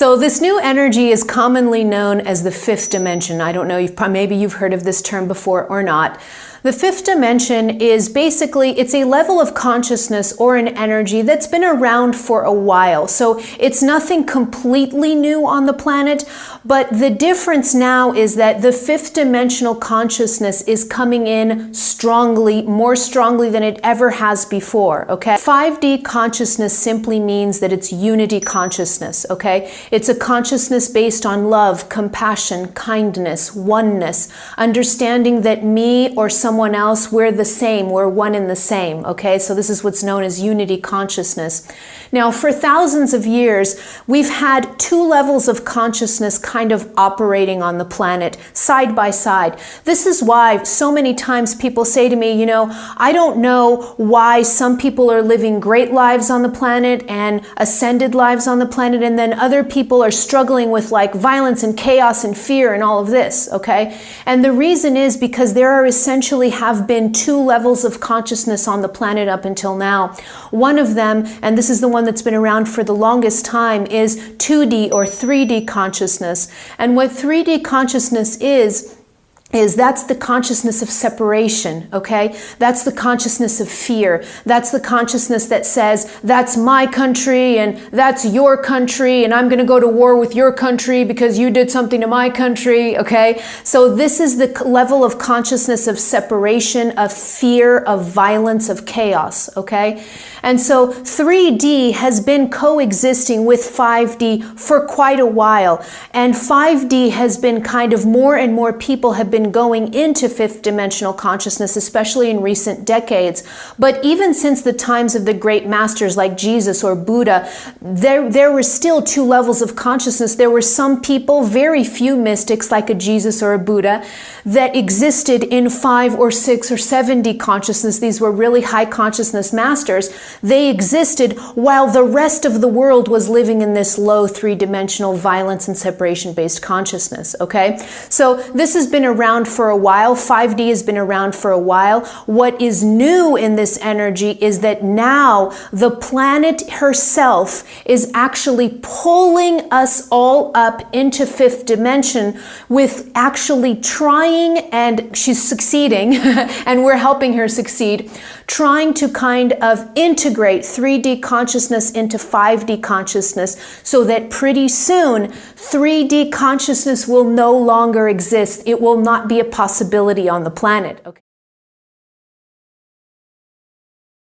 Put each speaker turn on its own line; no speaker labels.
So this new energy is commonly known as the fifth dimension. I don't know, maybe you've heard of this term before or not. The fifth dimension is basically, it's a level of consciousness or an energy that's been around for a while. So it's nothing completely new on the planet, but the difference now is that the fifth dimensional consciousness is coming in strongly, more strongly than it ever has before, okay? 5D consciousness simply means that it's unity consciousness, okay? It's a consciousness based on love, compassion, kindness, oneness, understanding that me or someone else, we're the same, we're one and the same, okay? So this is what's known as unity consciousness. Now, for thousands of years, we've had two levels of consciousness kind of operating on the planet, side by side. This is why so many times people say to me, you know, I don't know why some people are living great lives on the planet and ascended lives on the planet, and then other people are struggling with like violence and chaos and fear and all of this, okay? And the reason is because there are essentially have been two levels of consciousness on the planet up until now. One of them, and this is the one that's been around for the longest time, is 2D or 3D consciousness. And what 3D consciousness is that's the consciousness of separation, okay? That's the consciousness of fear. That's the consciousness that says, that's my country and that's your country and I'm going to go to war with your country because you did something to my country, okay? So this is the level of consciousness of separation, of fear, of violence, of chaos, okay? And so 3D has been coexisting with 5D for quite a while. And 5D has been kind of more and more people have been going into fifth dimensional consciousness, especially in recent decades. But even since the times of the great masters like Jesus or Buddha, there were still two levels of consciousness. There were some people, very few mystics like a Jesus or a Buddha, that existed in 5 or 6 or 7D consciousness. These were really high consciousness masters. They existed while the rest of the world was living in this low 3-dimensional violence and separation-based consciousness, okay? So this has been around for a while. 5D has been around for a while. What is new in this energy is that now the planet herself is actually pulling us all up into fifth dimension with actually trying, and she's succeeding, and we're helping her succeed, trying to kind of integrate 3D consciousness into 5D consciousness so that pretty soon 3D consciousness will no longer exist. It will not be a possibility on the planet. Okay.